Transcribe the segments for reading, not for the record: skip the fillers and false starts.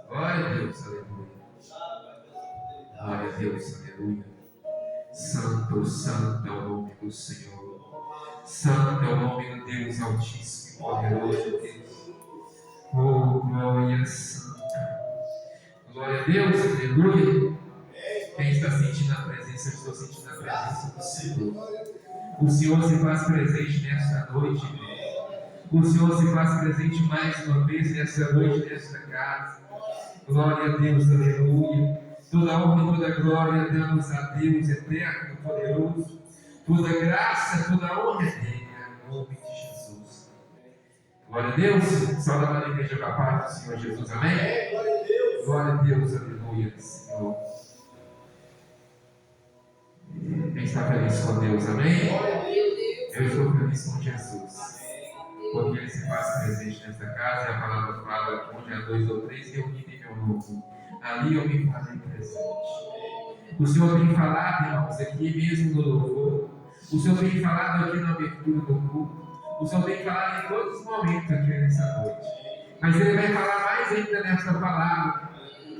Glória a Deus, aleluia. Glória a Deus, aleluia. Santo, santo é o nome do Senhor. Santo é o nome do Deus Altíssimo e poderoso, Deus. Oh, glória santa. Glória a Deus, aleluia. Quem está sentindo a presença, eu estou sentindo a presença do Senhor. O Senhor se faz presente nesta noite, Deus. O Senhor se faz presente mais uma vez nesta noite, nesta casa. Glória a Deus, aleluia. Toda honra e toda glória damos a Deus eterno, poderoso. Toda graça, toda honra é dele, em nome de Jesus. Glória a Deus. Salve a igreja da paz do Senhor Jesus, amém? Glória a Deus, aleluia, Senhor. Quem está feliz com Deus, amém? Eu estou feliz com Jesus, porque Ele se faz presente nesta casa, e a palavra fala que onde há 2 ou 3 reunidos em meu nome, ali eu me farei presente. O Senhor tem falado, irmãos, aqui mesmo no louvor. O Senhor tem falado aqui na abertura do culto. O Senhor tem falado em todos os momentos aqui nessa noite. Mas Ele vai falar mais ainda nesta palavra,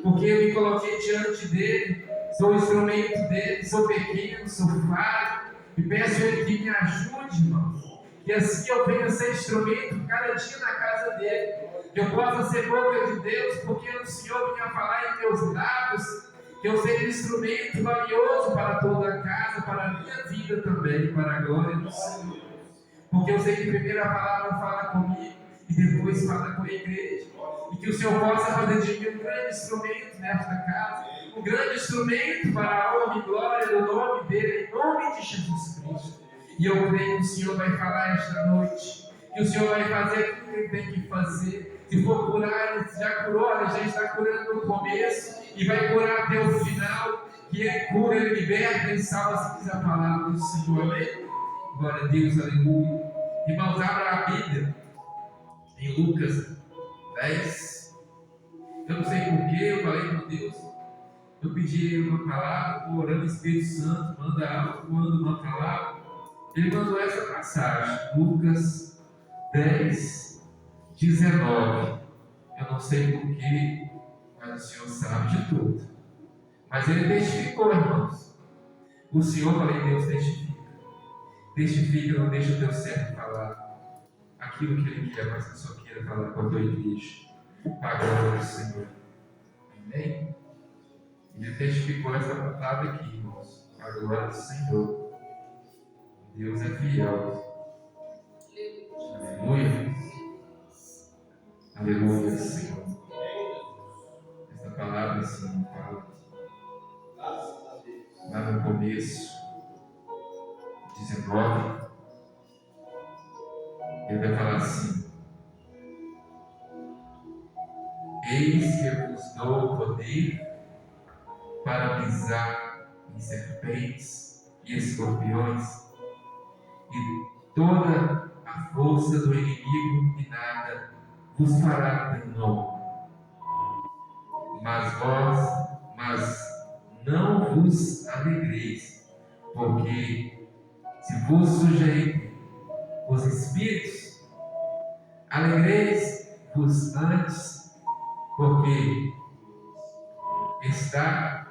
porque eu me coloquei diante dEle, sou instrumento dEle, sou pequeno, sou falho, e peço a Ele que me ajude, irmãos. Que assim eu venha ser instrumento cada dia na casa dEle. Que eu possa ser boca de Deus, porque o Senhor vinha falar em meus lábios. Que eu seja instrumento valioso para toda a casa, para a minha vida também, para a glória do Senhor. Porque eu sei que primeiro a palavra fala comigo e depois fala com a igreja. E que o Senhor possa fazer de mim um grande instrumento nesta casa, um grande instrumento para a honra e glória do nome dEle, em nome de Jesus Cristo. E eu creio que o Senhor vai falar esta noite, que o Senhor vai fazer aquilo que Ele tem que fazer. Se for curar, Ele já curou, Ele já está curando no começo e vai curar até o final. Que Ele cura, Ele liberta e salva, se diz a palavra do Senhor, amém? Glória a Deus, aleluia. Irmãos, abra a Bíblia em Lucas 10. Eu não sei porquê, eu falei com Deus. Eu pedi uma palavra, orando, Espírito Santo, manda algo, manda uma palavra. Ele mandou essa passagem, Lucas 10, 19. Eu não sei porquê, mas o Senhor sabe de tudo. Mas Ele testificou, irmãos. O Senhor, falei, Deus testifica. Testifica, não deixa o teu servo falar aquilo que Ele quer, mas que só queira falar com a tua igreja. Para a glória do Senhor. Amém? Ele testificou essa palavra aqui, irmãos. Para a glória do Senhor. Deus é fiel. Aleluia. Aleluia, Senhor. Essa palavra, assim, fala lá no começo, 19, ele vai falar assim: eis que eu vos dou o poder para pisar em serpentes e escorpiões e toda a força do inimigo, e nada vos fará dano. Mas não vos alegreis, porque se vos sujeitem os espíritos, alegreis-vos antes, porque está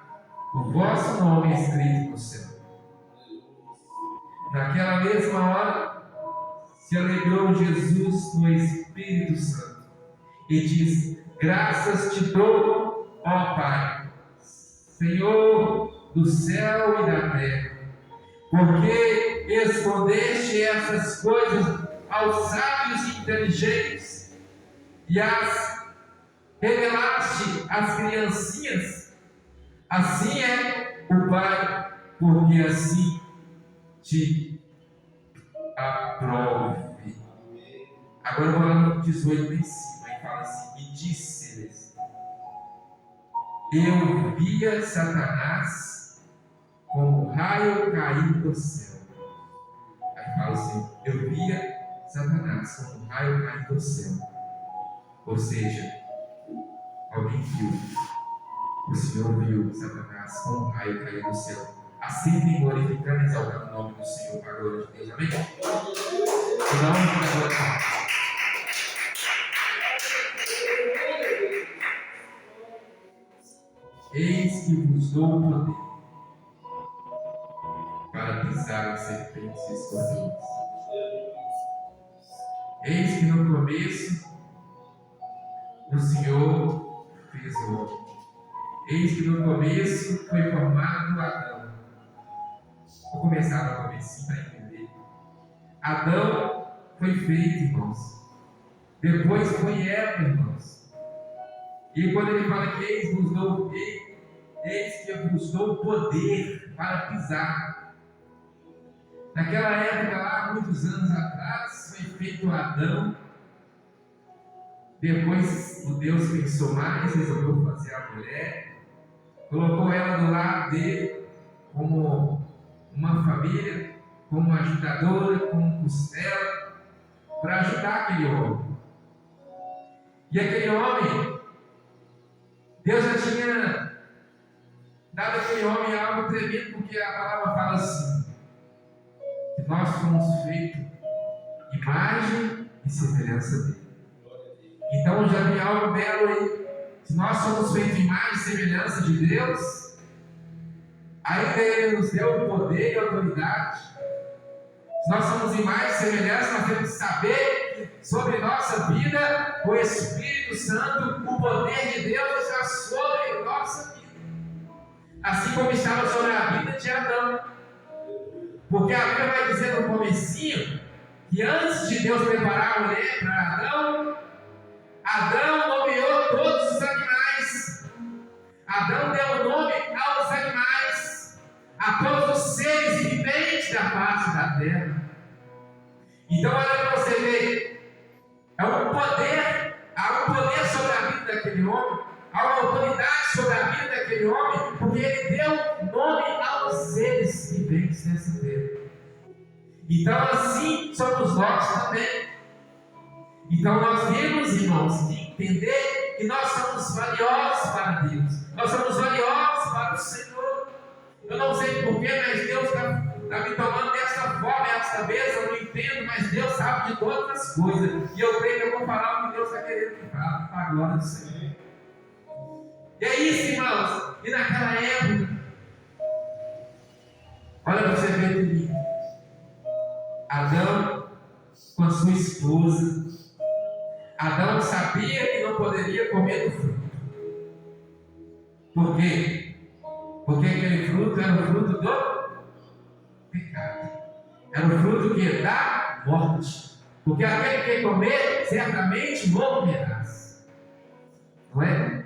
o vosso nome escrito no céu. Naquela mesma hora se alegrou Jesus no Espírito Santo e diz: graças te dou, ó Pai, Senhor do céu e da terra, porque escondeste essas coisas aos sábios e inteligentes e as revelaste às criancinhas. Assim é o Pai, porque assim te aprove. Agora eu vou lá no 18 em cima e fala assim: e disse-lhes: eu via Satanás como raio cair do céu. Aí fala assim: eu via Satanás como raio cair do céu. Ou seja, alguém viu. o Senhor viu Satanás como um raio cair do céu. Assim, glorificando e exaltando o nome do Senhor para a glória de Deus. Amém? Então, eis que vos dou o poder para pisar as serpentes e escorpiões. Eis que no começo o Senhor fez o homem. Eis que no começo foi formado Adão. Vou começar no começo para entender. Adão foi feito, irmãos. Depois foi Eva, irmãos. E quando ele fala que eis que vos dou o poder para pisar. Naquela época lá, muitos anos atrás, foi feito Adão. Depois o Deus pensou mais, resolveu fazer a mulher. Colocou ela do lado dele como uma família, como uma ajudadora, como costela, para ajudar aquele homem. E aquele homem, Deus já tinha dado àquele homem algo tremendo, porque a palavra fala assim, que nós fomos feitos imagem e semelhança dele. Então já vi algo belo aí. Se nós somos feitos imagem e semelhança de Deus, ainda Ele nos deu poder e autoridade. Se nós somos imagem e semelhança, nós temos que saber que sobre nossa vida, o Espírito Santo, o poder de Deus está sobre nossa vida. Assim como estava sobre a vida de Adão. Porque a Bíblia vai dizer no comecinho, que antes de Deus preparar a mulher para Adão, Adão nomeou todos os animais. Adão deu nome aos animais, a todos os seres viventes da face da terra. Então, olha para você ver, há um poder sobre a vida daquele homem, há uma autoridade sobre a vida daquele homem, porque ele deu nome aos seres viventes dessa terra. Então, assim somos nós também. Então nós temos, irmãos, de entender que nós somos valiosos para Deus. Nós somos valiosos para o Senhor. Eu não sei porquê, mas Deus está me tomando dessa forma, essa vez eu não entendo, mas Deus sabe de todas as coisas. E eu creio que eu vou falar o que Deus está querendo que fale, para a glória do Senhor. E é isso, irmãos. E naquela época, olha para você ver comigo. Adão com a sua esposa. Adão sabia que não poderia comer do fruto. Por quê? Porque aquele fruto era o fruto do pecado. Era o fruto que dá morte. Porque aquele que comer, certamente morrerás. Não é?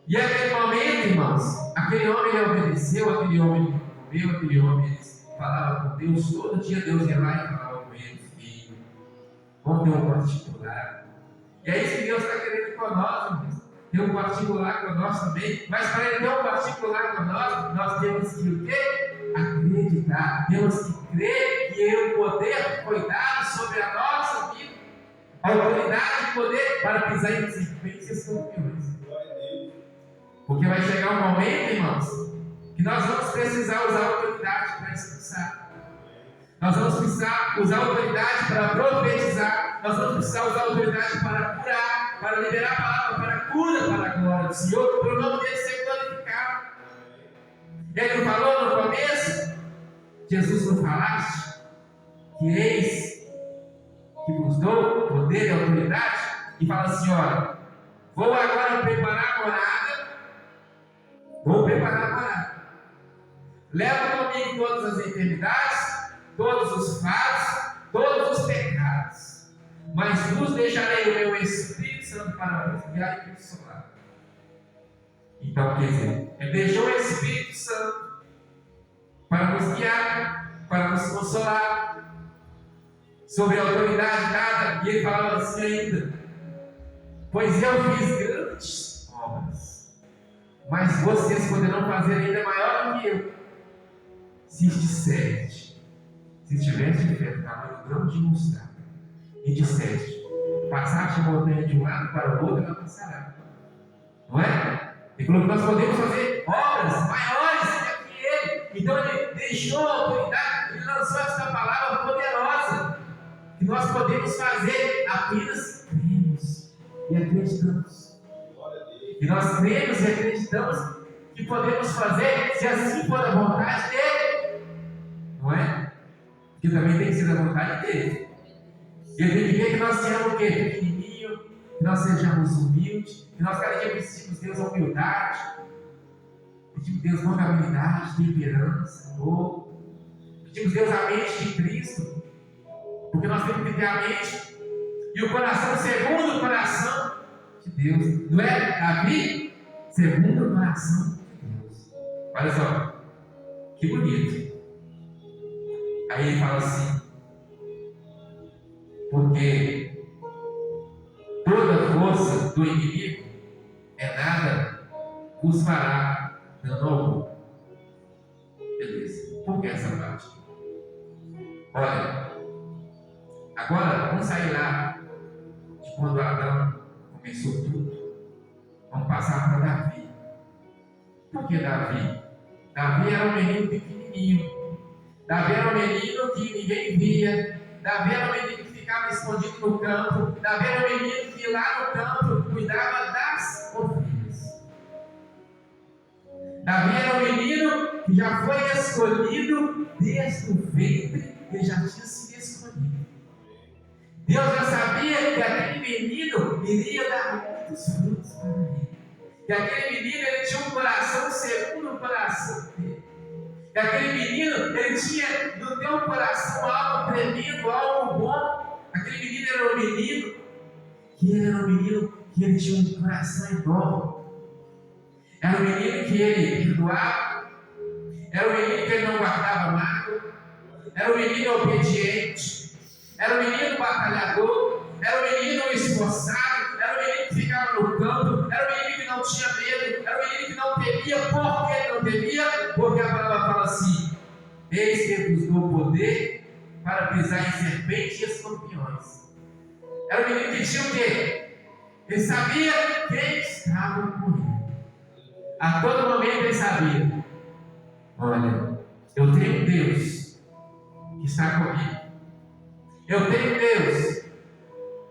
E aquele momento, irmãos, aquele homem ele obedeceu, aquele homem comeu, aquele homem ele falava com Deus. Todo dia Deus ia lá e falava com ele, filho, vamos ter um particular. E é isso que Deus está querendo com nós, irmãos. Ter um particular com nós também. Mas para Ele ter um particular com nós temos que o quê? Acreditar. Temos que crer que o poder foi dado sobre a nossa vida. A autoridade e poder para pisar em serpentes e escorpiões. Porque vai chegar um momento, irmãos, que nós vamos precisar usar a autoridade para expulsar. Nós vamos precisar usar a autoridade para profetizar. Nós vamos precisar usar a autoridade para curar, para liberar a palavra, para a cura, para a glória do Senhor, para o nome dele ser glorificado. Ele não falou no começo? Jesus não falaste? Que eis que vos dou poder e autoridade? E fala assim, olha, vou agora preparar a morada. Vou preparar a morada. Leva comigo todas as enfermidades, todos os fatos, todos os pecados. Mas vos deixarei o meu Espírito Santo para vos guiar e consolar. Então, quer dizer, Ele deixou o Espírito Santo para nos guiar, para nos consolar, sobre a autoridade dada. E Ele falava assim ainda: pois eu fiz grandes obras, mas vocês poderão fazer ainda maior do que eu, se disseste, se tivesse de fé, tamanho grão de mostarda, e disseste, passaste a montanha de um lado para o outro, ela passará. Não é? Ele falou que nós podemos fazer obras maiores do que Ele. Então Ele deixou a autoridade, Ele lançou essa palavra poderosa, que nós podemos fazer apenas cremos e acreditamos. E nós cremos e acreditamos que podemos fazer, se assim for a vontade dEle. Não é? Porque também tem que ser a vontade dEle. Ele tem que ver que nós sejamos o quê? Pequenininho, que nós sejamos humildes, que nós cada dia pedimos Deus a humildade, pedimos Deus longanimidade, temperança, amor, pedimos Deus a mente de Cristo, porque nós temos que ter a mente e o coração segundo o coração de Deus. Não é, Davi? Segundo o coração de Deus. Olha só, que bonito. Aí ele fala assim, porque toda força do inimigo é nada vos fará dano algum. Beleza, por que essa parte? Olha, agora vamos sair lá de quando Adão começou tudo. Vamos passar para Davi. Por que Davi? Davi era um menino pequenininho. Davi era um menino que ninguém via. Davi era um menino que ficava escondido no campo. Davi era um menino que lá no campo cuidava das ovelhas. Davi era um menino que já foi escolhido desde o ventre. Ele já tinha sido escolhido. Deus já sabia que aquele menino iria dar muitos frutos para ele. Que aquele menino ele tinha um coração segundo o coração dele. Que aquele menino ele tinha no teu coração algo tremendo, algo bom. Aquele menino era um menino que ele tinha um coração enorme. Era um menino que ele perdoava. Era um menino que ele não guardava mágoa. Era um menino obediente. Era um menino batalhador. Era um menino esforçado. Era um menino que ficava no campo. Era um menino que não tinha medo. Era um menino que não temia. Por que ele não temia? Porque a palavra fala assim: eis que vos dou poder para pisar em serpentes e escorpiões. Era um menino que tinha o quê? Ele sabia quem estava com ele. A todo momento ele sabia: olha, eu tenho um Deus que está comigo. Eu tenho Deus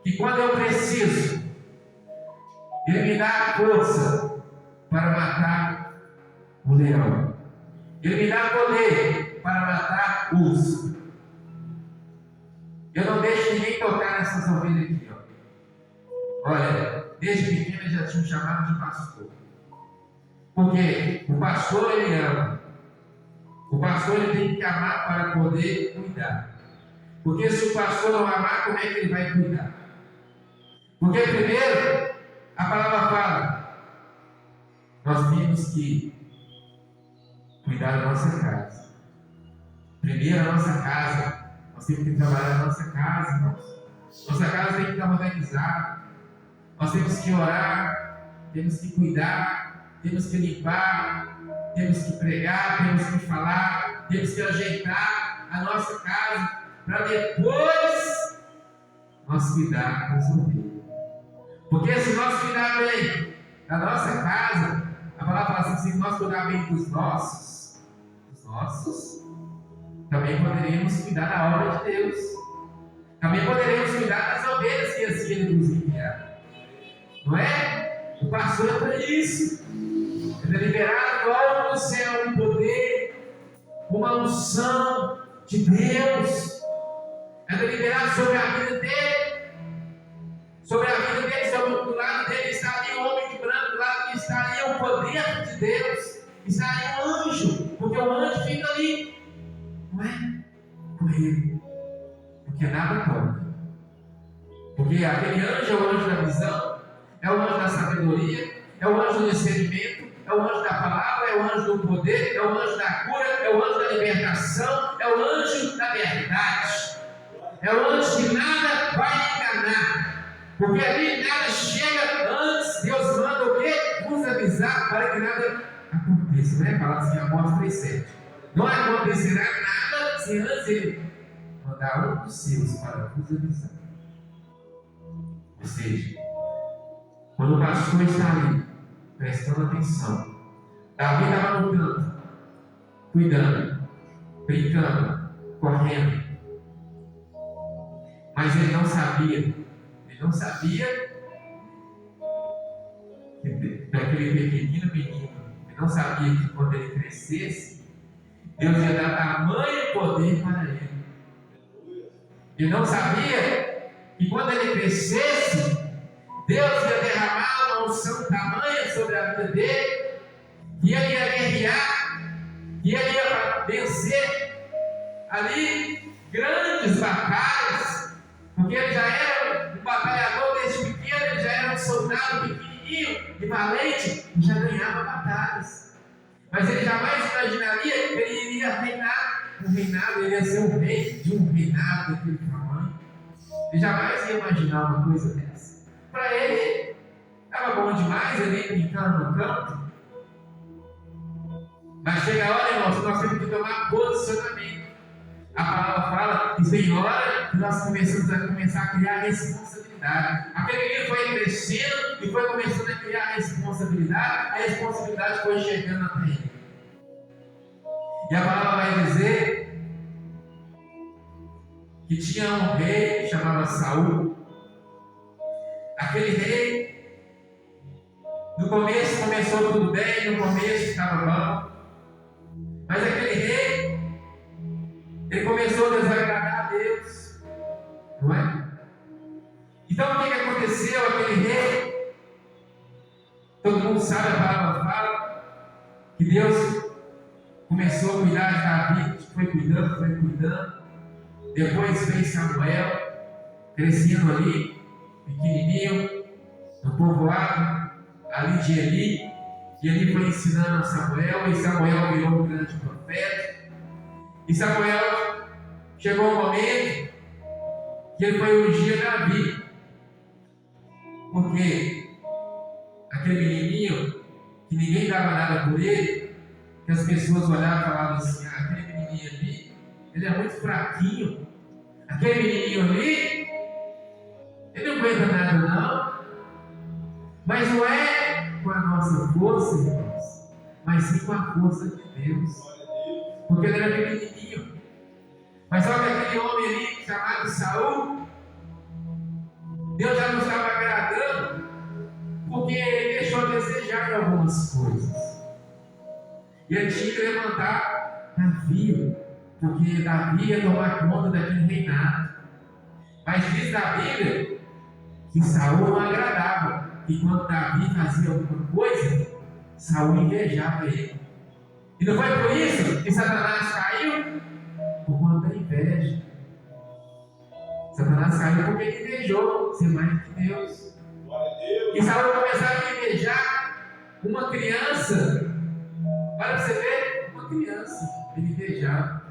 que quando eu preciso, Ele me dá a força para matar o leão. Ele me dá poder para matar o urso. Eu não deixo ninguém tocar nessas ovelhas aqui. Olha, desde pequeno já tinha chamado de pastor. Porque o pastor ele ama. O pastor ele tem que amar para poder cuidar. Porque se o pastor não amar, como é que ele vai cuidar? Porque primeiro, a palavra fala, nós temos que cuidar da nossa casa. Primeiro a nossa casa, nós temos que trabalhar na nossa casa, irmãos. Nossa casa tem que estar organizada. Nós temos que orar, temos que cuidar, temos que limpar, temos que pregar, temos que falar, temos que ajeitar a nossa casa, para depois nós cuidar das ovelhas. Porque se nós cuidar bem da nossa casa, a palavra fala assim: se nós cuidar bem dos nossos, também poderíamos cuidar da obra de Deus. Também poderíamos cuidar das ovelhas que assim Ele nos enviar. Não é? O pastor é para isso. Ele é liberado logo do céu um poder, uma unção de Deus. É liberado sobre a vida dele. Sobre a vida dele, sobre do lado dele está ali o homem de branco, do lado dele está ali o poder de Deus. Está ali um anjo, porque o anjo fica ali. Não é? Com ele. Porque nada toca. Porque aquele anjo é o anjo da visão, é o anjo da sabedoria, é o anjo do discernimento, é o anjo da palavra, é o anjo do poder, é o anjo da cura, é o anjo da libertação, é o anjo da verdade. É o anjo que nada vai enganar. Porque ali nada chega antes. Deus manda o quê? Nos avisar para que nada aconteça. Não é? Fala assim, Amós 3,7. Não acontecerá nada se antes Ele mandar um dos seus para nos avisar. Ou seja, quando o pastor está ali, prestando atenção. Davi estava no canto, cuidando, brincando, correndo. Mas ele não sabia que daquele pequenino menino, ele não sabia que quando ele crescesse, Deus ia dar tamanho poder para ele. Ele não sabia que quando ele crescesse, Deus ia derramar uma unção tamanha sobre a vida dele, que ele ia guerrear, que ele ia vencer ali grandes batalhas, porque ele já era um batalhador desde pequeno, ele já era um soldado pequenininho e valente, e já ganhava batalhas. Mas ele jamais imaginaria que ele iria reinar um reinado, ele ia ser um rei de um reinado daquele tamanho. Ele jamais ia imaginar uma coisa dessa. Para ele, estava bom demais ali brincando no campo. Mas chega a hora, irmãos, que nós temos que tomar posicionamento. A palavra fala que tem hora que nós começar a criar responsabilidade. Aquele menino foi crescendo e foi começando a criar responsabilidade. A responsabilidade foi chegando até ele. E a palavra vai dizer que tinha um rei que chamava Saul. Aquele rei, no começo começou tudo bem, no começo estava bom. Mas aquele rei, ele começou a desagradar a Deus, não é? Então o que aconteceu? Aquele rei, todo mundo sabe, a palavra fala que Deus começou a cuidar de Davi, foi cuidando. Depois veio Samuel, crescendo ali, pequenininho, no povoado, ali de Eli. E Eli foi ensinando a Samuel, e Samuel virou um grande profeta. E Samuel chegou um momento que ele foi ungir Davi, porque aquele menininho, que ninguém dava nada por ele, que as pessoas olhavam e falavam assim: aquele menininho ali, ele é muito fraquinho. Aquele menininho ali, ele não aguenta nada não. Mas não é com a nossa força, irmãos, mas sim com a força de Deus. Porque ele era pequenininho. Mas olha aquele homem ali chamado Saul, Deus já não estava agradando, porque ele deixou a desejar em algumas coisas. E ele tinha que levantar Davi, porque Davi ia tomar conta daquele reinado. Mas diz na Bíblia que Saul não agradava, que quando Davi fazia alguma coisa, Saul invejava ele. E não foi por isso que Satanás caiu? Por conta da inveja. Satanás caiu porque ele invejou ser mais que Deus. E Saul começava a invejar uma criança. Para você ver, uma criança, ele invejava.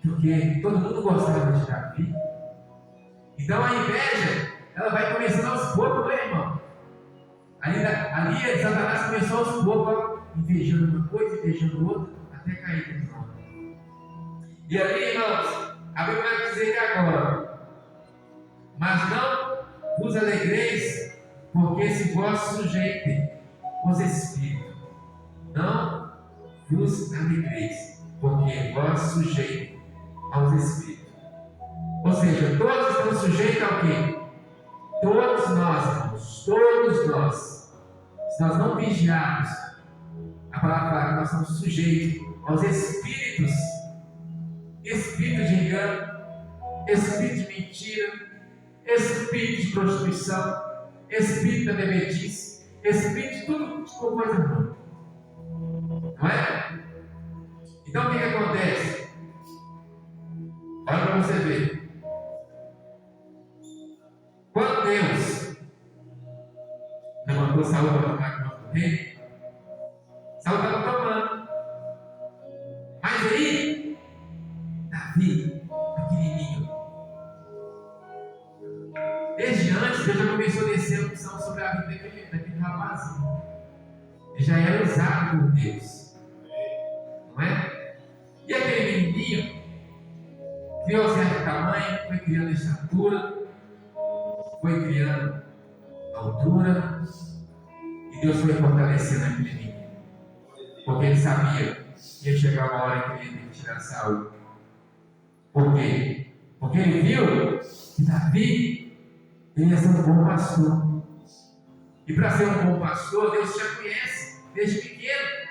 Porque todo mundo gostava de Davi. Então a inveja, ela vai começando aos poucos, não é, irmão? Ali Satanás começou aos poucos, invejando uma coisa, invejando outra, até cair no trono. E ali, irmãos, a Bíblia vai dizer que agora: mas não vos alegreis, porque se vós sujeitem os espíritos. Não vos alegreis, porque vós sujeitem aos espíritos. Ou seja, todos estão sujeitos ao quê? Todos nós, irmãos, todos nós. Se nós não vigiarmos, a palavra fala que nós somos sujeitos aos espíritos. Espírito de engano, espírito de mentira, espírito de prostituição, espírito da bebedice, espírito de tudo tipo de coisa ruim. Não é? Então o que acontece? Olha para você ver. Quando Deus levantou Saul para tomar conta do rei, Saul estava tomando. Mas aí, Davi, pequenininho, desde antes Deus já começou a descer a unção sobre a vida daquele rapazinho. Ele já era usado por Deus, não é? E aquele menininho criou certo tamanho, foi criando estatura, foi criando altura, e Deus foi fortalecendo aquele menino. Porque ele sabia que ia chegar uma hora que ele ia ter que tirar Saul. Por quê? Porque ele viu que Davi ia ser um bom pastor. E para ser um bom pastor, Deus já conhece desde pequeno.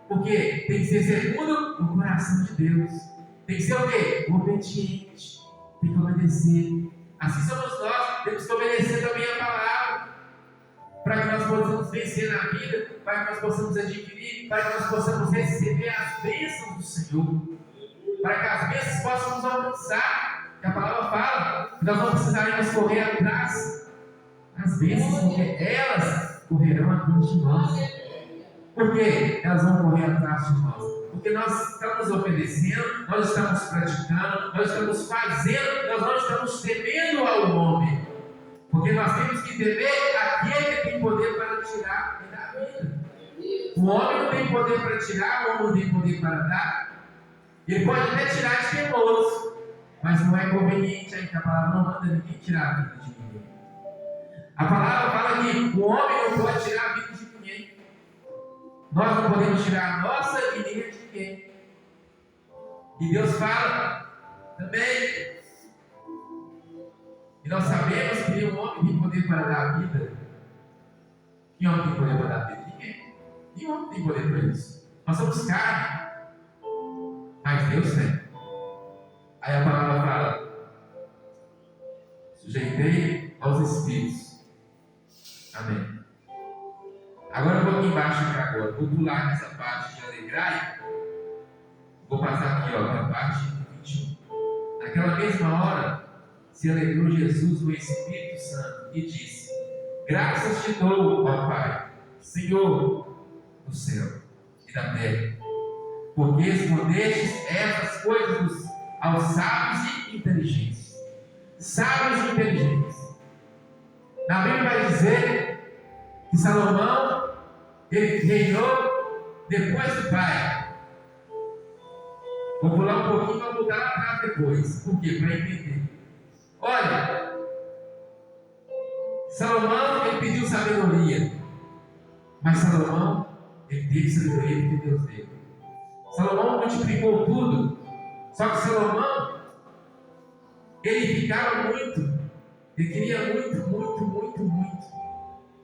Porque tem que ser segundo o coração de Deus. Tem que ser o quê? Obediente. Tem que obedecer. Assim somos nós. Temos que obedecer também a palavra. Para que nós possamos vencer na vida. Para que nós possamos adquirir. Para que nós possamos receber as bênçãos do Senhor. Para que as bênçãos possam nos alcançar. Que a palavra fala que nós não precisaremos correr atrás das bênçãos, porque elas correrão atrás de nós. Por que elas vão correr atrás de nós? Porque nós estamos obedecendo, nós estamos praticando, nós estamos fazendo, nós não estamos temendo ao homem. Porque nós temos que temer aquele que tem poder para tirar da vida. O homem não tem poder para tirar, o homem não tem poder para dar. Ele pode até tirar de teimoso, mas não é conveniente aí que a palavra não manda ninguém tirar a vida de ninguém. A palavra fala que o homem não pode tirar a vida de ninguém. Nós não podemos tirar a nossa e nem a de ninguém. E Deus fala também. E nós sabemos que um homem tem poder para dar a vida. Que homem tem poder para dar a vida? Ninguém. Nenhum homem tem poder para isso. Nós somos carne. Mas Deus tem. Aí a palavra fala: sujeitei aos espíritos. Amém. Agora eu vou aqui embaixo agora. Vou pular nessa parte de alegrai. Vou passar aqui para a parte 21. Naquela mesma hora se alegrou Jesus no Espírito Santo e disse: graças te dou, ó Pai, Senhor do céu e da terra, porque escondestes essas coisas aos sábios e inteligentes. Sábios e inteligentes. Na Bíblia vai dizer que Salomão, ele reinou depois do pai. Vou pular um pouquinho para voltar lá atrás depois. Por quê? Para entender. Olha, Salomão, ele pediu sabedoria. Mas Salomão, ele teve sabedoria porque Deus deu. Salomão multiplicou tudo. Só que Salomão, ele ficava muito. Ele queria muito, muito, muito, muito.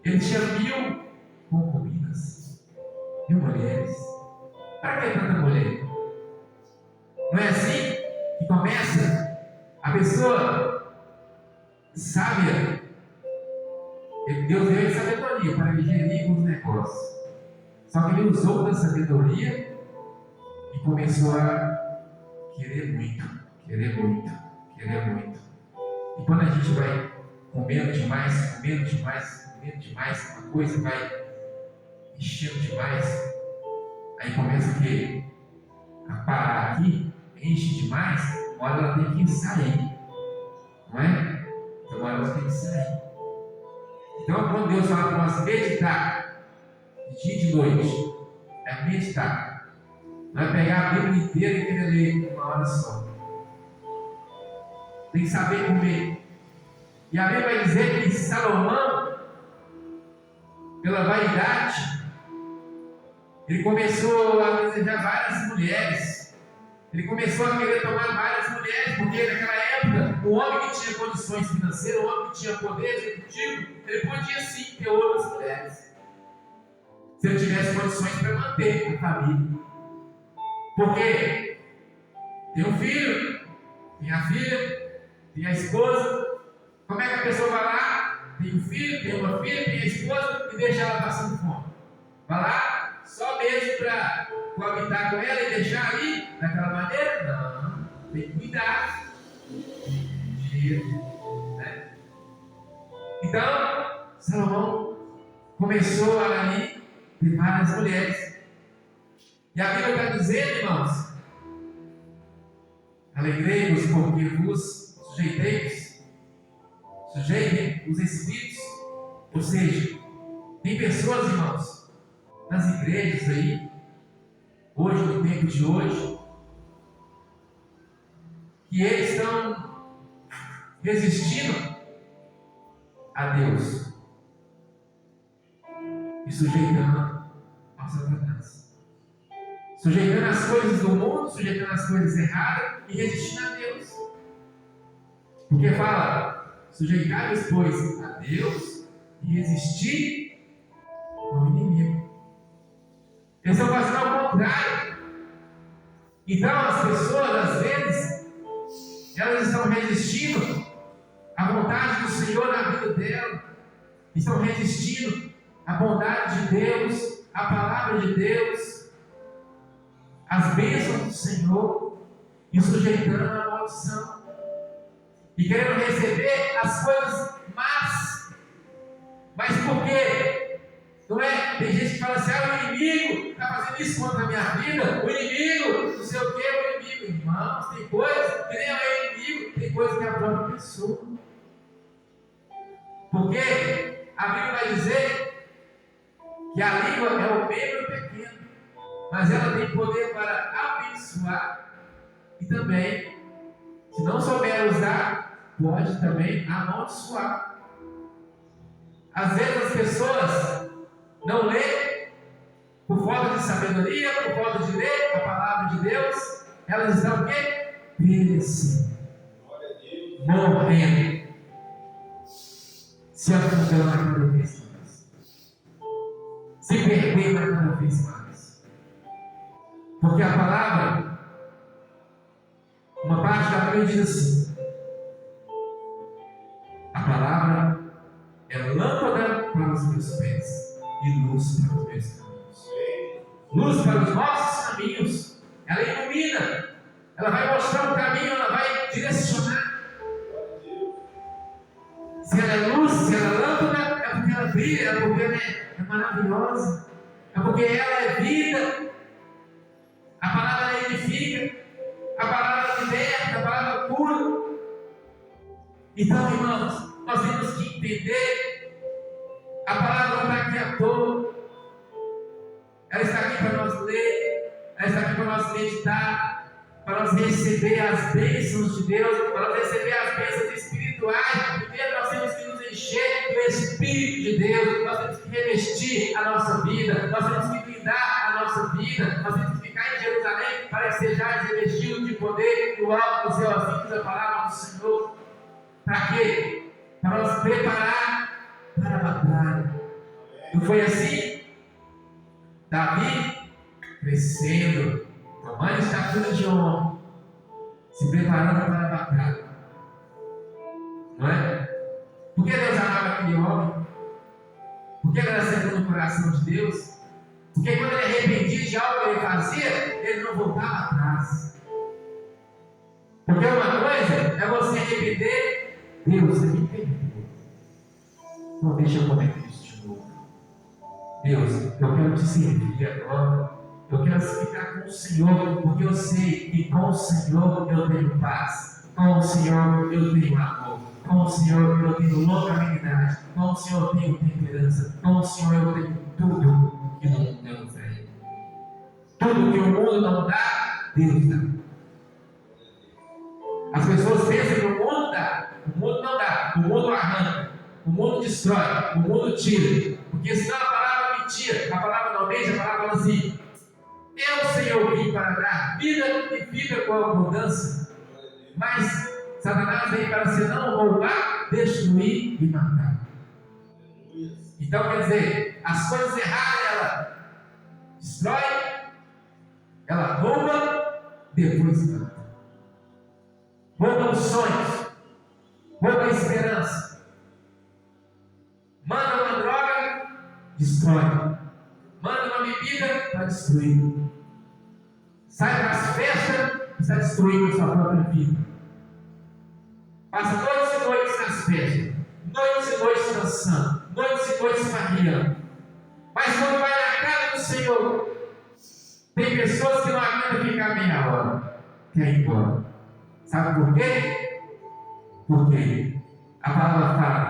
Ele tinha 1000 concubinas, 1000 mulheres. Para que tanta mulher? Não é assim que começa a pessoa sábia. Deus deu ele sabedoria para ele gerir os negócios. Só que ele usou da sabedoria e começou a querer muito, querer muito, querer muito. E quando a gente vai comendo demais, comendo demais, comendo demais, uma coisa vai enchendo demais, aí começa o quê? A parar aqui, enche demais, uma hora ela tem que sair, não é? Então uma hora ela tem que sair. Então quando Deus fala para nós meditar, de dia e de noite, é meditar, não é pegar a Bíblia inteira e querer ler uma hora só. Tem que saber comer. E a Bíblia vai dizer que Salomão, pela vaidade, ele começou a desejar várias mulheres. Ele começou a querer tomar várias mulheres, porque naquela época, o homem que tinha condições financeiras, o homem que tinha poder executivo, ele podia sim ter outras mulheres. Se ele tivesse condições para manter a família. Porque tem um filho, tem a filha, tem a esposa. Como é que a pessoa vai lá, tem um filho, tem uma filha, tem a esposa e deixa ela passando fome? Vai lá só mesmo para coabitar com ela e deixar ali daquela maneira? Não, tem que cuidar. Né? Então, Salomão começou a ali ter várias mulheres. E a Bíblia está dizendo, irmãos, alegrei-vos porque vos sujeitem os espíritos. Ou seja, tem pessoas, irmãos, nas igrejas aí, hoje, no tempo de hoje, que eles estão resistindo a Deus. e sujeitando ao Satanás. Sujeitando as coisas do mundo, sujeitando as coisas erradas e resistindo a Deus. Porque fala, sujeitai-vos, pois, a Deus e resistir ao inimigo. Eles estão fazendo ao contrário. Então as pessoas, às vezes, elas estão resistindo à vontade do Senhor na vida dela. Estão resistindo à bondade de Deus, à palavra de Deus, às bênçãos do Senhor, e sujeitando a maldição. E querendo receber as coisas más. Mas por quê? Não é? Tem gente que fala assim, o inimigo está fazendo isso contra a minha vida, o inimigo, não sei o que, o inimigo. Irmãos, tem coisa que nem é o inimigo, tem coisa que é a própria pessoa. Porque a Bíblia vai dizer que a língua é o membro pequeno, mas ela tem poder para abençoar e também, se não souber usar, pode também amaldiçoar. Às vezes as pessoas não lêem por falta de sabedoria, por falta de ler a palavra de Deus, elas estão o quê? Perecendo, morrendo, se afundando cada vez mais, se perdendo cada vez mais. Porque a palavra, uma parte da Bíblia diz assim: a palavra é lâmpada para os meus pés e luz para os meus caminhos. Luz para os nossos caminhos. Ela ilumina, ela vai mostrar o caminho, ela vai direcionar. Se ela é luz, se ela é lâmpada, é porque ela brilha, é porque ela é maravilhosa, é porque ela é vida. A palavra edifica, a palavra liberta, a palavra cura. Então, irmãos, nós temos que entender, a palavra não está aqui à toa, ela está aqui para nós ler, ela está aqui para nós meditar, para nós receber as bênçãos de Deus, para nós receber as bênçãos espirituais. Primeiro nós temos que nos encher do Espírito de Deus, nós temos que revestir a nossa vida, nós temos que blindar a nossa vida, nós temos que ficar em Jerusalém para que sejais revestidos de poder do alto do céu, assim diz a palavra do Senhor. Para quê? Para nos preparar para a batalha. Não foi assim? Davi crescendo, tomando estatura de homem, se preparando para a batalha. Não é? Por que Deus amava aquele homem? Por que ele era segundo o coração de Deus? Porque quando ele arrependia de algo que ele fazia, ele não voltava atrás. Porque uma coisa é você arrepender, Deus, você me perdoa. Não deixa eu cometer isso de novo. Deus, eu quero te servir agora. Eu quero ficar com o Senhor, porque eu sei que com o Senhor eu tenho paz. Com o Senhor eu tenho amor. Com o Senhor eu tenho longanimidade. Com o Senhor eu tenho temperança. Com o Senhor eu tenho tudo que o mundo não tem. Tudo que o mundo não dá, Deus dá. As pessoas pensam que o mundo dá. O mundo não dá. O mundo arranca. O mundo destrói. O mundo tira. Porque senão a palavra me tira. A palavra não deixa, a palavra fala assim: eu, Senhor, vim para dar vida e vida com abundância. Mas Satanás vem para senão roubar, destruir e matar. Então quer dizer, as coisas erradas ela destrói, ela rouba, depois mata. Rouba os sonhos, rouba a esperança. Manda uma droga, destrói. Manda uma bebida para destruir. Sai para as festas, está destruindo a sua própria vida. Passa noites e noites nas festas, noites e noites dançando, noites e noites farriando. Mas quando vai na casa do Senhor, tem pessoas que não aguentam ficar meia hora, quer ir embora. Sabe por quê? Porque a palavra fala: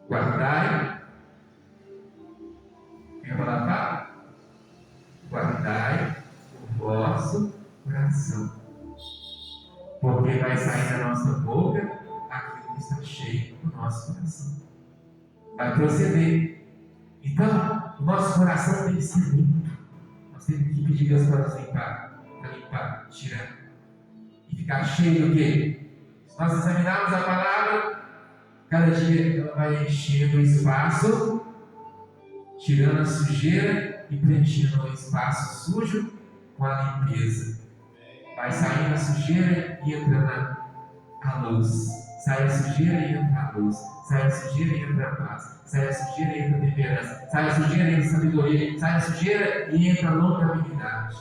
guardai. O que a palavra fala? Guardai o vosso coração, porque vai sair da nossa boca aquilo que está cheio do nosso coração. Vai proceder. nosso coração tem que ser limpo. Nós temos que pedir Deus para nos limpar, tirar. E ficar cheio do quê? Se nós examinarmos a palavra, cada dia ela vai enchendo o espaço, tirando a sujeira e preenchendo o espaço sujo com a limpeza. Vai saindo a sujeira e entrando a luz. Sai a sujeira e entra a luz. Sai a sujeira e entra a paz. Sai a sujeira e entra a temperança. Sai a sujeira e entra a sabedoria. Sai a sujeira e entra a longanimidade.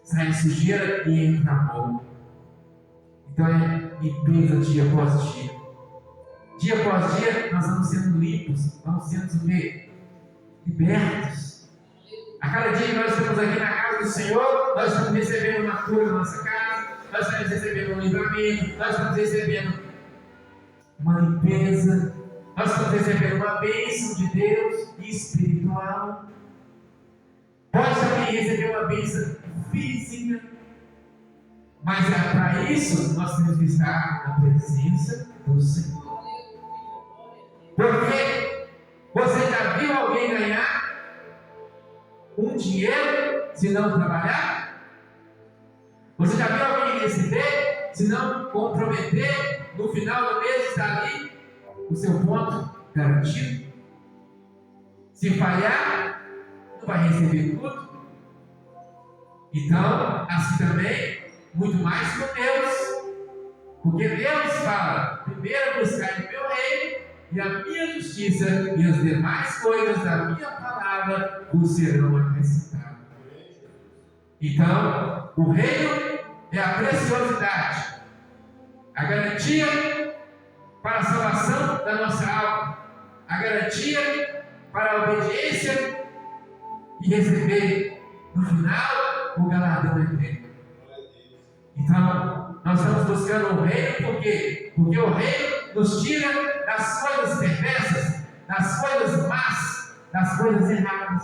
Sai a sujeira e entra amor. Então é limpeza dia após dia. Dia após dia nós vamos sendo limpos. Vamos sendo o quê? Libertos. A cada dia que nós estamos aqui na casa do Senhor, nós estamos recebendo uma cura na nossa casa. Nós estamos recebendo um livramento. Nós estamos recebendo uma limpeza, nós estamos recebendo uma bênção de Deus espiritual. Pode também receber uma bênção física, mas para isso nós temos que estar na presença do Senhor. Porque você já viu alguém ganhar um dinheiro se não trabalhar? Você já viu alguém receber se não comprometer? No final do mês está ali o seu ponto garantido. Se falhar, não vai receber tudo. Então, assim também, muito mais com Deus. Porque Deus fala: primeiro buscar o meu reino e a minha justiça, e as demais coisas da minha palavra vos serão acrescentadas. Então, o reino é a preciosidade, a garantia para a salvação da nossa alma, a garantia para a obediência e receber no final o galardão eterno. Então, nós estamos buscando o reino por quê? Porque o reino nos tira das coisas perversas, das coisas más, das coisas erradas.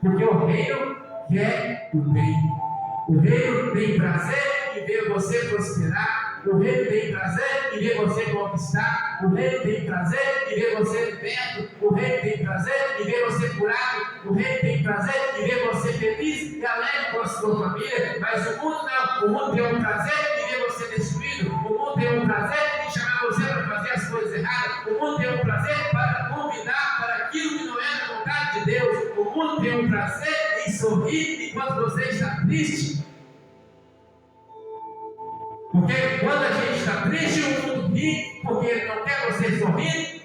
Porque o reino quer o bem. O reino tem prazer em ver você prosperar. O reino tem prazer em ver você conquistar. O reino tem prazer em ver você liberto. O reino tem prazer em ver você curado. O reino tem prazer em ver você feliz e alegre com a sua família. Mas o mundo não. O mundo tem um prazer em ver você destruído. O mundo tem um prazer em chamar você para fazer as coisas erradas. O mundo tem um prazer para convidar para aquilo que não é da vontade de Deus. O mundo tem um prazer em sorrir enquanto você está triste. Porque quando a gente está triste, o mundo ri, porque ele não quer você sorrir,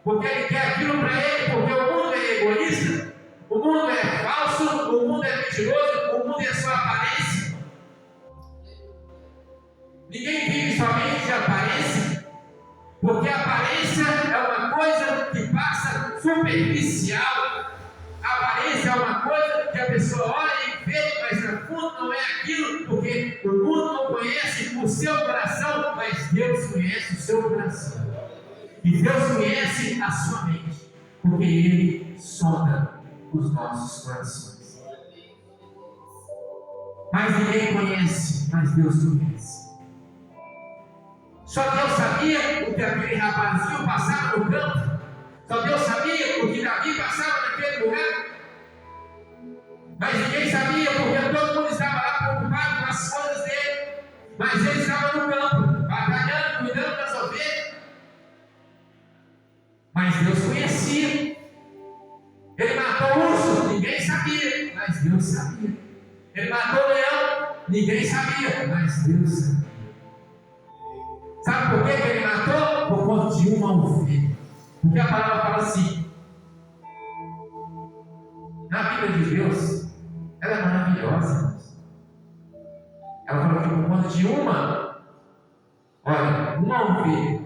porque ele quer aquilo para ele, porque o mundo é egoísta, o mundo é falso, o mundo é mentiroso, o mundo é só aparência. Ninguém vive somente de aparência, porque a aparência é uma coisa que passa superficial. A aparência é uma coisa que a pessoa olha e vê, mas no fundo não é aquilo, porque o mundo não conhece o seu coração, mas Deus conhece o seu coração. E Deus conhece a sua mente, porque Ele sonda os nossos corações. Mas ninguém conhece, mas Deus conhece. Só Deus sabia o que aquele rapazinho passava no campo. Só Deus sabia o que Davi passava naquele lugar. Mas ninguém sabia, porque todo mundo estava lá preocupado com as coisas dele. Mas ele estava no campo, batalhando, cuidando das ovelhas. Mas Deus conhecia. Ele matou o urso, ninguém sabia, mas Deus sabia. Ele matou o leão, ninguém sabia, mas Deus sabia. Sabe por que ele matou? Por conta de uma ovelha. Porque a palavra fala assim: na Bíblia de Deus, ela é maravilhosa. Ela fala que por conta de uma ovelha,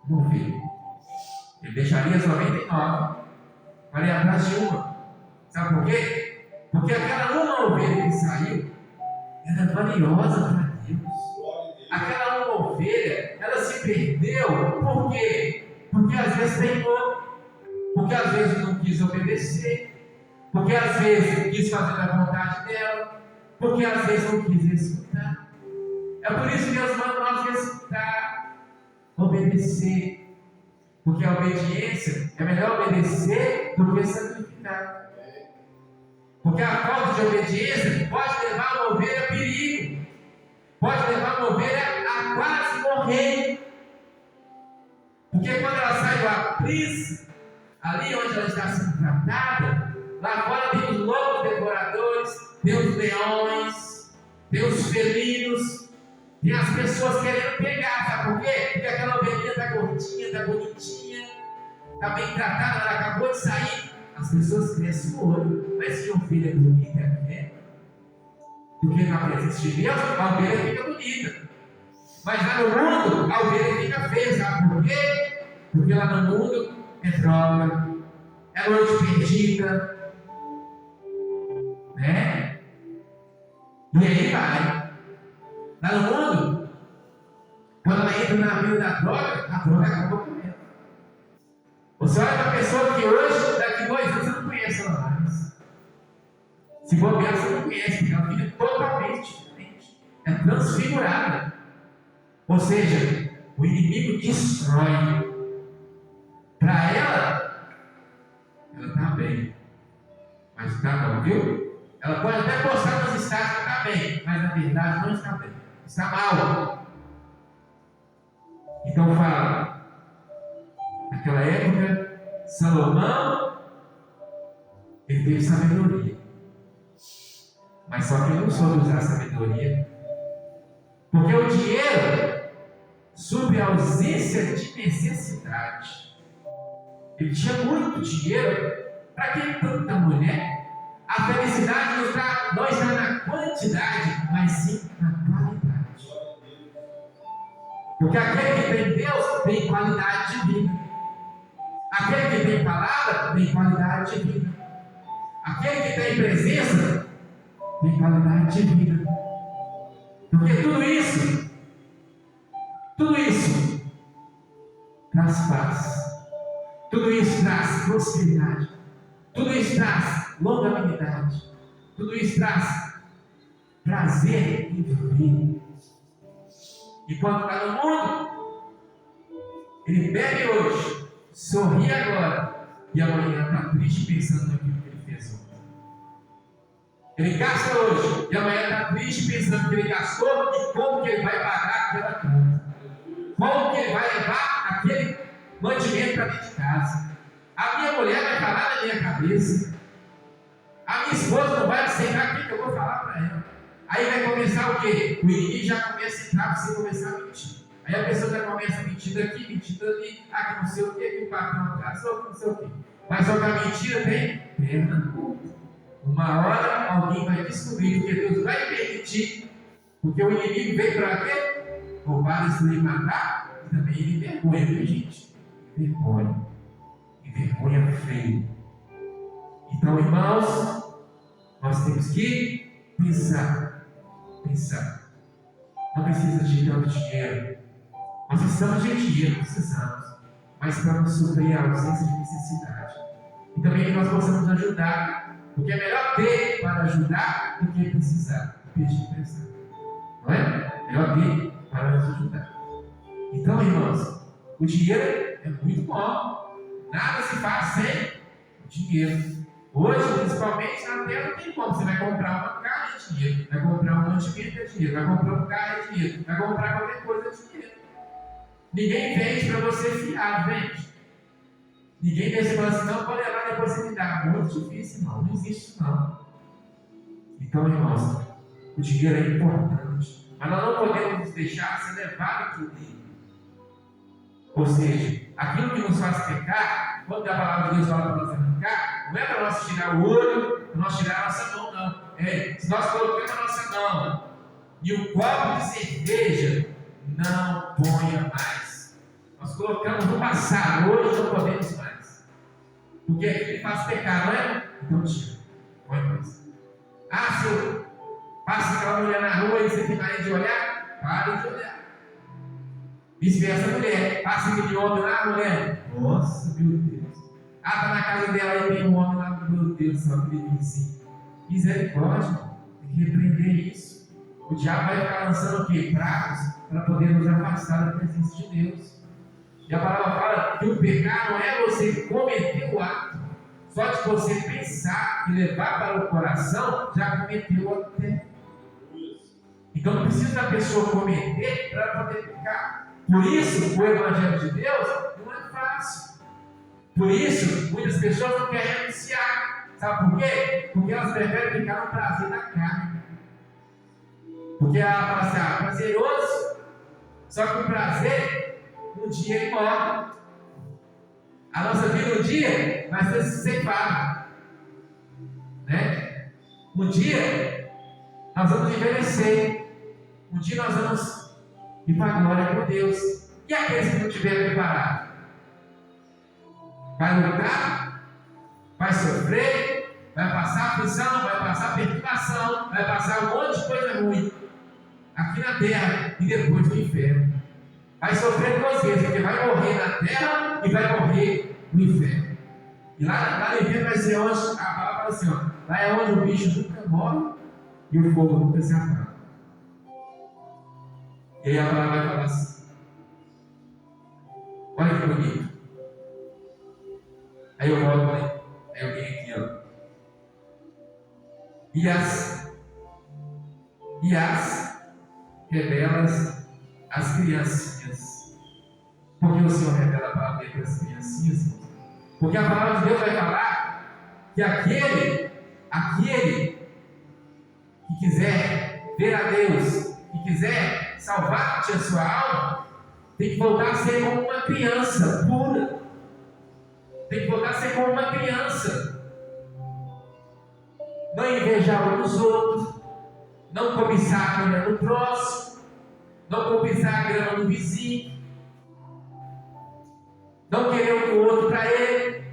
uma ovelha. Ele deixaria as 99 para ir atrás de uma. Sabe por quê? Porque aquela uma ovelha que saiu, ela é valiosa para Deus. Aquela uma ovelha, ela se perdeu. Por quê? Porque às vezes teimou, porque às vezes não quis obedecer, porque às vezes quis fazer a vontade dela, porque às vezes não quis escutar. É por isso que Deus manda nós escutar, obedecer. Porque a obediência é melhor obedecer do que sacrificar. Porque a falta de obediência pode levar uma ovelha a perigo. Pode levar uma ovelha a quase morrer. Porque quando ela sai do aprisco, ali onde ela está sendo tratada, lá fora tem os lobos devoradores, tem os leões, tem os felinos, tem as pessoas querendo pegar, sabe por quê? Porque aquela ovelhinha está gordinha, está bonitinha, está bem tratada, ela acabou de sair. As pessoas crescem o olho, mas que ovelha bonita é? Porque na presença de Deus, a ovelha fica bonita. Mas lá no mundo, a ovelha fica feia, sabe por quê? Porque lá no mundo é droga, é noite perdida, né? E aí vai. Lá no mundo, quando ela entra na vida da droga, a droga acaba com ela. Você olha para a pessoa que hoje, daqui 2 anos, você não conhece ela mais. Se bobear, você não conhece, porque ela fica totalmente diferente. É transfigurada. Ou seja, o inimigo destrói. Para ela está bem. Mas está bom, viu? Ela pode até postar nos status que está bem, mas na verdade não está bem. Está mal. Então fala, naquela época, Salomão, ele teve sabedoria. Mas só que ele não soube usar a sabedoria. Porque o dinheiro supre a ausência de necessidade. Ele tinha muito dinheiro. Para que tanta mulher? A felicidade não está na quantidade, mas sim na qualidade. Porque aquele que tem Deus tem qualidade de vida. Aquele que tem palavra tem qualidade de vida. Aquele que tem presença tem qualidade de vida. Porque tudo isso traz paz. Tudo isso traz prosperidade. Tudo isso traz longanimidade. Tudo isso traz prazer em viver. E quando está no mundo, ele bebe hoje, sorri agora, e amanhã está triste pensando naquilo que ele fez ontem. Ele gasta hoje, e amanhã está triste pensando que ele gastou e como que ele vai pagar aquela conta. Como que ele vai levar aquele mantimento para dentro de casa. A minha mulher vai falar na minha cabeça. A minha esposa não vai aceitar o que eu vou falar para ela. Aí vai começar o quê? O inimigo já começa a entrar para você começar a mentir. Aí a pessoa já começa a mentir daqui, mentir dali, que não sei o quê, que o patrão atrasou, que não sei o quê. Mas só que a mentira tem perna curta. Uma hora alguém vai descobrir que Deus vai permitir. Porque o inimigo veio para quê? Roubar, destruir e matar. E também ele vergonha, viu, gente? Vergonha. E vergonha feia. Então, irmãos, nós temos que pensar. Não precisa de tanto dinheiro. Nós precisamos de dinheiro, precisamos. Mas para nos suprir a ausência de necessidade. E também que nós possamos ajudar. Porque é melhor ter para ajudar do que precisar. Pedir emprestado. Não é? Melhor ter para nos ajudar. Então, irmãos, o dinheiro é muito bom. Nada se faz sem dinheiro. Hoje, principalmente na terra, não tem como. Você vai comprar uma carne de dinheiro, vai comprar um mantimento de dinheiro, vai comprar um carro de dinheiro, vai comprar qualquer coisa de dinheiro. Ninguém vende para você fiar, vende. Ninguém vende para você, não pode levar, depois você me dá. Muito difícil, não existe isso não. Então, irmãos, o dinheiro é importante, mas nós não podemos nos deixar ser levados por ele. Ou seja, aquilo que nos faz pecar, quando a palavra de Deus fala para nós arrancar, não é para nós tirar o olho, para nós tirar a nossa mão, não. Se nós colocamos a nossa mão e um copo de cerveja, não ponha mais. Nós colocamos no passado, hoje não podemos mais. Porque aquilo faz pecar, não é? Então tira, põe mais. Se eu passo aquela mulher na rua e você tem medo de olhar, pare de olhar. Vice-versa, mulher. Passa aquele homem lá, mulher. Nossa, meu Deus. Tá na casa dela e tem um homem lá, meu Deus, só que ele disse: misericórdia, tem que repreender isso. O diabo vai ficar lançando o quê? Pratos para poder nos afastar da presença de Deus. E a palavra fala que o pecado não é você cometer o ato. Só de você pensar e levar para o coração, já cometeu o ato. Então não precisa a pessoa cometer para poder pecar. Por isso, o Evangelho de Deus não é fácil. Por isso, muitas pessoas não querem renunciar. Sabe por quê? Porque elas preferem ficar no prazer da carne. Porque ela fala assim, prazeroso. Só que o prazer, um dia ele morre. A nossa vida um dia vai ser ceifada. Né? Um dia nós vamos envelhecer. Um dia nós vamos ir para a glória com Deus. E aqueles que não tiverem preparado? Vai lutar? Vai sofrer? Vai passar aflição? Vai passar perturbação? Vai passar um monte de coisa ruim aqui na terra e depois no inferno. Vai sofrer duas vezes, porque vai morrer na terra e vai morrer no inferno. E lá no inferno vai ser onde, a palavra fala assim, lá é onde o bicho nunca morre e o fogo nunca se apaga. E aí a palavra vai falar assim, olha que bonito. Aí eu volto, aí eu venho aqui, E as revelas as criancinhas. Por que o Senhor revela a palavra para as criancinhas? Porque a palavra de Deus vai falar que aquele que quiser ver a Deus, que quiser salvar a sua alma, tem que voltar a ser como uma criança pura. Tem que voltar a ser como uma criança. Não invejar uns dos outros, não cobiçar a mulher do próximo, não cobiçar a grama do vizinho, não querer o do outro para ele,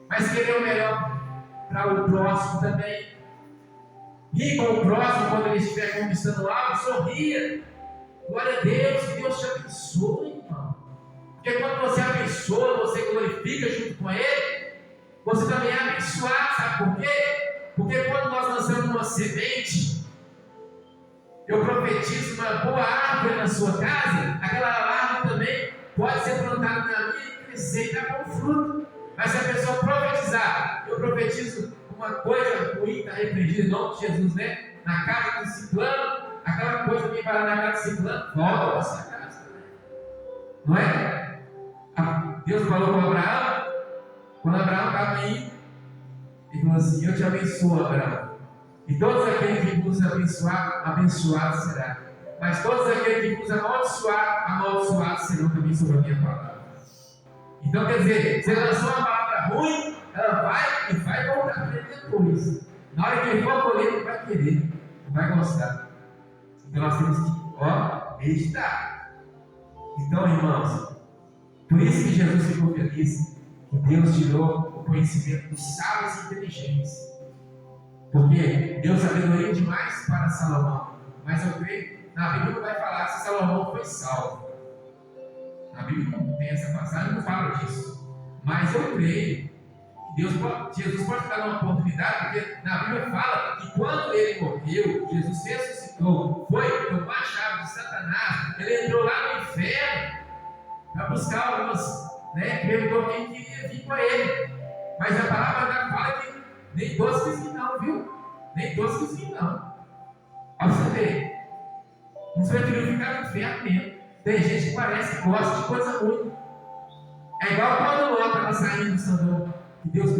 mas querer o melhor para o próximo também. Rir com o próximo quando ele estiver conquistando algo, sorria. Glória a Deus, que Deus te abençoe, irmão. Porque quando você abençoa, você glorifica junto com ele, você também é abençoado, sabe por quê? Porque quando nós lançamos uma semente, eu profetizo uma boa árvore na sua casa, aquela árvore também pode ser plantada na minha e crescer e dar bom fruto. Mas se a pessoa profetizar, eu profetizo uma coisa ruim, está repreendida em nome de Jesus, né? Na casa do ciclano, aquela coisa que vai lá na casa do ciclano, volta para a sua casa também. Não é? Deus falou com Abraão, quando Abraão estava aí, ele falou assim, eu te abençoo, Abraão. E todos aqueles que vos abençoar, abençoados será. Mas todos aqueles que vos amaldiçoar, amaldiçoados serão também sobre a minha palavra. Então, quer dizer, você lançou uma palavra ruim, ela vai voltar para ele depois. Na hora que ele for colher, ele vai querer, não vai gostar. Então, nós temos que, meditar. Então, irmãos, por isso que Jesus ficou feliz, que Deus tirou o conhecimento dos sábios e inteligentes. Porque deu sabedoria demais para Salomão. Mas eu creio, na Bíblia não vai falar se Salomão foi salvo. Na Bíblia não tem essa passagem, não fala disso. Mas eu creio que Jesus pode dar uma oportunidade, porque na Bíblia fala que quando ele morreu, Jesus ressuscitou, tomou a chave de Satanás, ele entrou lá no inferno para buscar algumas, perguntou quem queria vir com ele. Mas a palavra fala que nem todos quis vir não, viu? Nem todos quis vir não. Olha você ver. Uns preferiram ficar no inferno mesmo. Tem gente que parece que gosta de coisa ruim. É igual quando Ló estava saindo do Sodoma, que Deus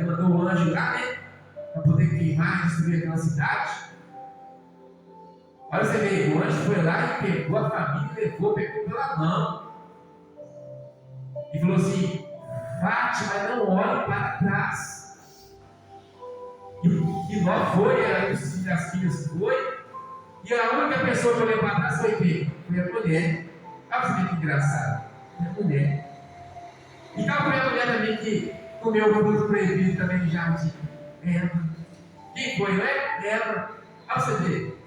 mandou o anjo lá, para poder queimar e destruir aquela cidade. Olha você ver, o anjo foi lá e pegou a família, pegou pela mão. E falou assim, Fate, mas não olhe para trás. E Ló foi, as filhas foi, e a única pessoa que olhou para trás foi quem? Foi a mulher. Olha você ver que engraçado. Foi a mulher. E qual foi a mulher também que comeu o fruto proibido também no jardim? Eva. Quem foi, não é? Eva. Olha você ver.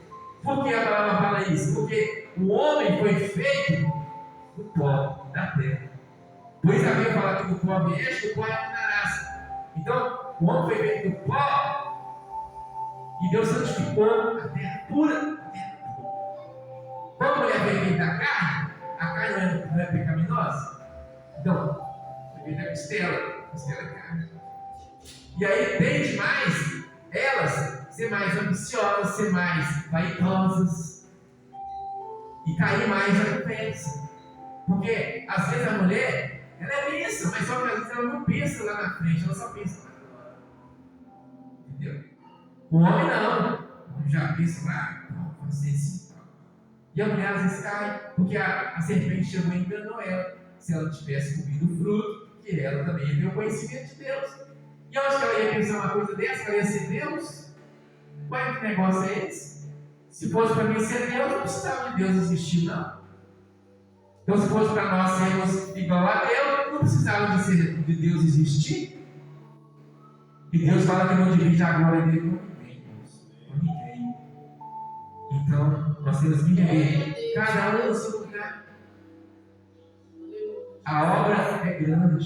Por que a palavra fala isso? Porque o homem foi feito do pó da terra. Por isso a Bíblia fala que do pó vieste, do pó retornarás. Então, o homem foi feito do pó e Deus santificou a terra pura. Quando a mulher veio da carne, a carne não é pecaminosa? Então, primeiro é costela é carne. E aí tende mais elas ser mais ambiciosas, ser mais vaidosas e cair mais na conversa. Porque às vezes a mulher, ela é pensa, mas só que às vezes ela não pensa lá na frente, ela só pensa lá agora. Entendeu? O homem não. O homem já pensa lá, vou fazer isso. E a mulher às vezes cai, porque a serpente chegou e enganou ela. Se ela tivesse comido o fruto, que ela também ia ter o conhecimento de Deus. E onde que ela ia pensar uma coisa dessa? Que ela ia ser Deus? Ué, que negócio é esse? Se fosse para mim ser Deus, não precisava de Deus existir, não. Então, se fosse para nós sermos igual a Deus, não precisava de Deus existir. E Deus fala que não divide a glória dele com ninguém. Então, nós temos que viver cada um no seu lugar. A obra é grande.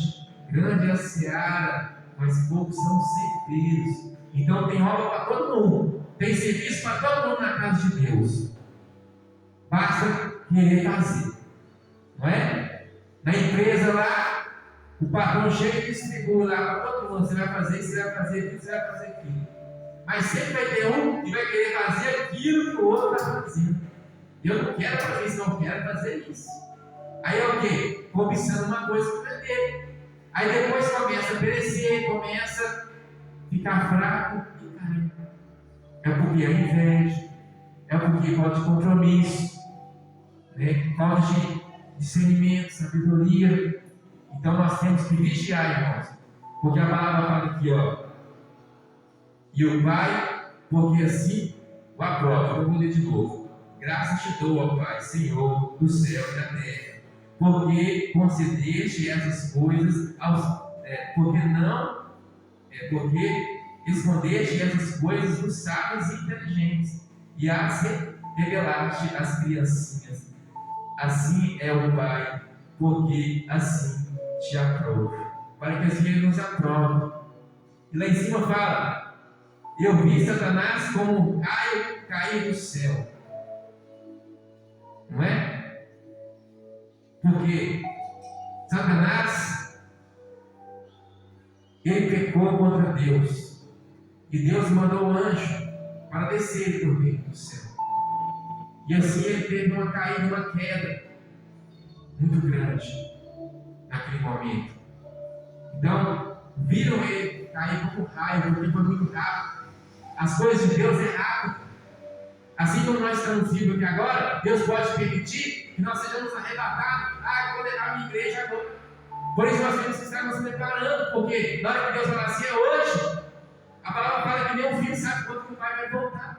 Grande é a seara, mas poucos são os ceifeiros. Então, tem obra para todo mundo. Tem serviço para todo mundo na casa de Deus. Basta querer fazer. Não é? Na empresa lá, o patrão chega e distribui lá para todo mundo: você vai fazer isso, você vai fazer aquilo, você vai fazer aquilo. Mas sempre vai ter um que vai querer fazer aquilo que o outro está fazendo. Eu não quero fazer isso, não quero fazer isso. Aí é o quê? Cobiçando uma coisa que não é dele. Aí depois começa a perecer, começa a ficar fraco e cai. É porque é inveja, é porque falta de compromisso, né? Falta de discernimento, sabedoria. Então nós temos que vigiar, irmãos, porque a palavra fala aqui, ó, e o Pai, porque assim o aprova. Eu vou ler de novo. Graças te dou, ó Pai, Senhor do céu e da terra, porque concedeste essas coisas porque escondeste essas coisas dos sábios e inteligentes e as revelaste às criancinhas. Assim é o Pai, porque assim te aprova, para que assim ele nos aprove. E lá em cima fala: eu vi Satanás como um raio cair do céu. Não é? Porque Satanás, ele pecou contra Deus. E Deus mandou um anjo para descer do reino do céu. E assim ele teve uma caída, uma queda muito grande naquele momento. Então, viram ele cair como raio, porque foi muito rápido. As coisas de Deus é rápido. Assim como nós estamos vivos aqui agora, Deus pode permitir que nós sejamos arrebatados. Eu vou levar a minha igreja agora. Por isso nós temos que estar nos preparando, porque na hora que Deus fala assim, é hoje, a palavra fala que nem o filho sabe quando o pai vai voltar.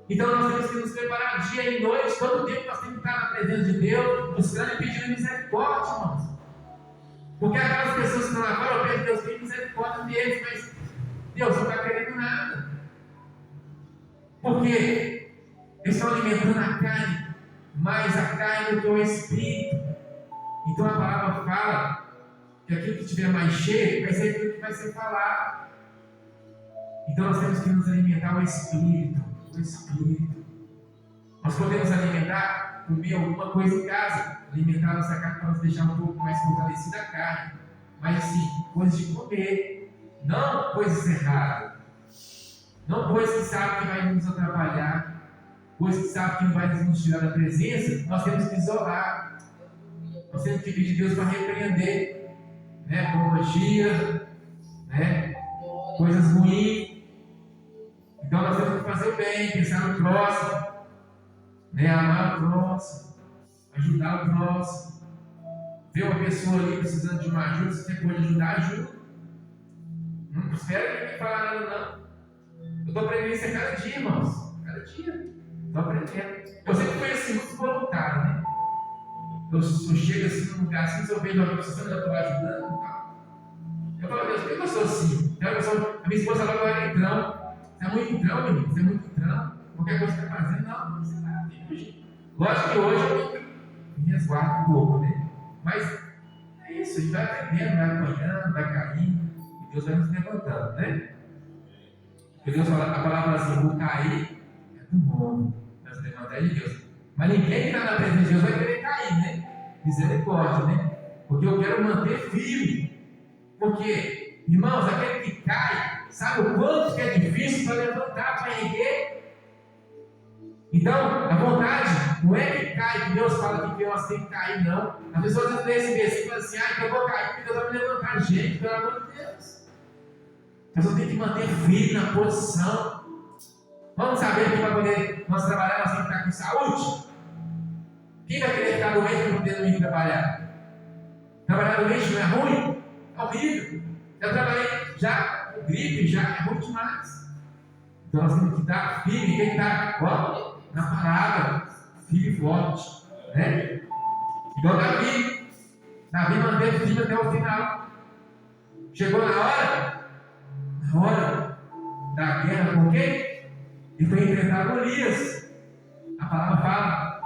Então nós temos que nos preparar dia e noite, todo tempo nós temos que estar na presença de Deus, buscando e pedindo misericórdia, irmãos. Porque aquelas pessoas que estão lá fora, eu peço, Deus tem misericórdia deles, mas Deus não está querendo nada. Porque eles estão alimentando a carne, mais a carne do que o espírito. Então a palavra fala que aquilo que estiver mais cheio vai ser aquilo que vai ser falado. Então nós temos que nos alimentar o espírito. O espírito. Nós podemos alimentar, comer alguma coisa em casa, alimentar a nossa carne para nos deixar um pouco mais fortalecida a carne. Mas assim, coisas de comer, não coisas erradas. Não coisas que sabe que vai nos atrapalhar, coisas que sabe que não vai nos tirar da presença. Nós temos que isolar. Nós temos que pedir a Deus para repreender, né? Apologia, né? Coisas ruins. Então nós temos que fazer o bem, pensar no próximo, né? Amar o próximo, ajudar o próximo. Ver uma pessoa ali precisando de uma ajuda, se você pode ajudar, ajuda. Não espera que ninguém fale nada, não. Eu estou aprendendo isso a cada dia, irmãos. Cada dia. Estou aprendendo. Eu sempre fui assim, muito voluntário, né? Eu chego assim num lugar assim, se eu vejo alguém precisando, eu estou ajudando e tal. Eu falo, Deus, por que eu sou assim? A minha esposa fala, agora é entrão. Você é muito entrão, menino. Você é muito entrão. Qualquer coisa que você está fazendo, não, você vai ter. Lógico que hoje eu me resguardo um pouco, né? Mas é isso, a gente vai aprendendo, vai apanhando, vai caindo. E Deus vai nos levantando, né? Porque Deus fala, a palavra assim, vou cair, é do homem. Mas levantar é de Deus. Mas ninguém que está na presença de Deus vai querer cair, né? Misericórdia, né? Porque eu quero manter firme. Porque, irmãos, aquele que cai, sabe o quanto que é difícil para levantar, para erguer? Então, a vontade não é que cai, que Deus fala que nós temos que cair, não. As pessoas lêem esse versículo e falam assim: então eu vou cair porque Deus vai me levantar. Gente, pelo amor de Deus. A pessoa tem que manter firme na posição. Vamos saber que para poder nós trabalhar, nós temos que estar com saúde? Quem vai querer ficar doente para poder não ir trabalhar? Trabalhar doente não é ruim? É horrível. Eu trabalhei já com gripe, já é ruim demais. Então nós temos que estar firme, tem que estar na palavra, firme e forte. Né? Igual Davi manteve firme até o final. Chegou na hora da guerra com quem? E foi enfrentar Golias. A palavra fala: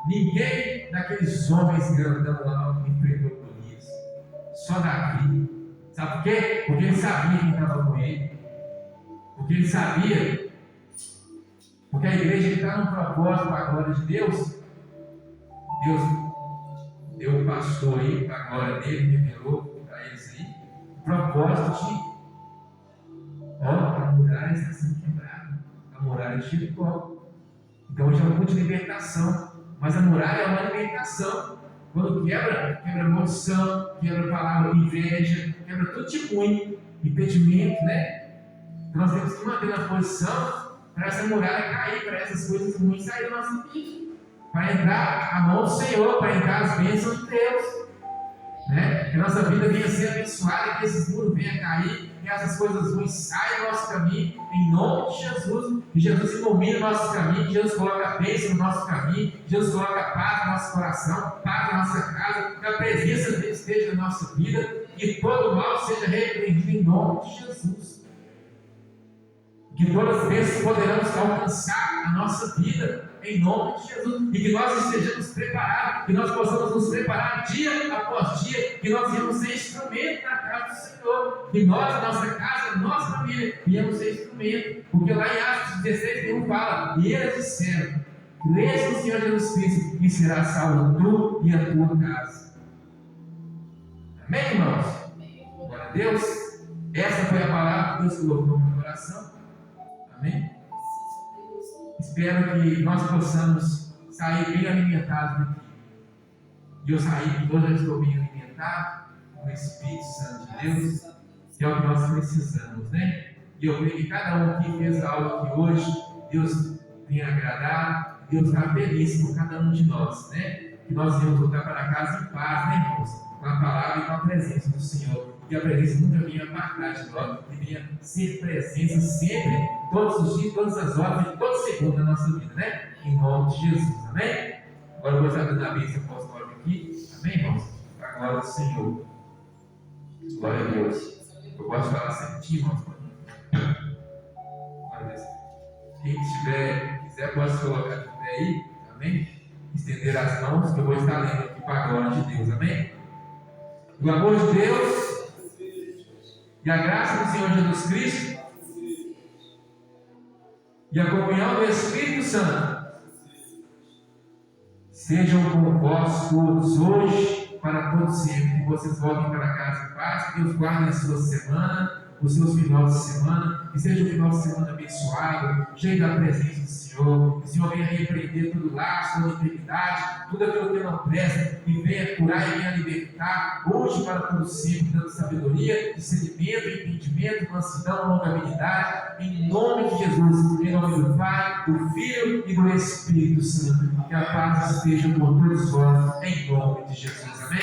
ninguém daqueles homens grandão lá enfrentou Golias. Só Davi. Sabe por quê? Porque ele sabia quem estava com ele. Porque ele sabia. Porque a igreja está num propósito para a glória de Deus. Deus deu um pastor aí para a glória dele, revelou para eles aí. O propósito de a muralha está sendo quebrada. A muralha de Jericó. Então hoje é um culto de libertação. Mas a muralha é uma libertação. Quando quebra maldição, quebra palavra, inveja, quebra tudo de ruim, impedimento, né? Então nós temos que manter na posição para essa muralha cair, para essas coisas ruins sair da nossa vida. Para entrar a mão do Senhor, para entrar as bênçãos de Deus. Né? Que a nossa vida venha a ser abençoada, que esses muros venham a cair, que essas coisas ruins saiam do nosso caminho, em nome de Jesus. Que Jesus ilumine o nosso caminho, que Jesus coloque a bênção no nosso caminho, que Jesus coloque a paz no nosso coração, paz na nossa casa, que a presença dele esteja na nossa vida, que todo mal seja repreendido em nome de Jesus. Que todas as bênçãos poderemos alcançar a nossa vida em nome de Jesus, e que nós estejamos preparados, que nós possamos nos preparar dia após dia, que nós viemos ser instrumento na casa do Senhor, que nós, a nossa casa, a nossa família, viemos ser instrumento, porque lá em Atos 16, fala: e eles disseram: crês no Senhor Jesus Cristo, e será salvo tu e a tua casa. Amém, irmãos? Glória a Deus. Essa foi a palavra que Deus colocou no meu coração. Amém? Espero que nós possamos sair bem alimentados daqui. E eu saí, porque hoje eu estou bem alimentado com o Espírito Santo de Deus, que é o que nós precisamos, né? E eu creio que cada um que fez algo aqui hoje, Deus tenha agradado, Deus está feliz com cada um de nós, né? Que nós viemos voltar para casa em paz, né, irmãos? Com a palavra e com a presença do Senhor. Que a presença nunca vinha apartar de nós, que vinha ser presença sempre, todos os dias, todas as horas, e todo segundo da nossa vida, né? Em nome de Jesus, amém? Agora eu vou estar dando a bênção apostólica aqui, amém, irmãos? Para a glória do Senhor. Glória a Deus. Eu gosto de falar certinho, irmãos. Glória a Deus. Quem quiser, pode se colocar de pé aí, amém? Estender as mãos, que eu vou estar lendo aqui para a glória de Deus, amém? O amor de Deus e a graça do Senhor Jesus Cristo e a comunhão do Espírito Santo sejam com vós todos hoje, para todos sempre. Que vocês voltem para casa em paz, que Deus guarde a sua semana, os seus finais de semana, que seja um final de semana abençoado, cheio da presença do Senhor. Que o Senhor venha repreender todo laço, toda enfermidade, tudo aquilo que não presta, e venha curar e venha libertar, hoje para todos sempre, dando sabedoria, discernimento, entendimento, mansidão, longanimidade, em nome de Jesus, em nome do Pai, do Filho e do Espírito Santo. Que a paz esteja por todos vós, em nome de Jesus. Amém?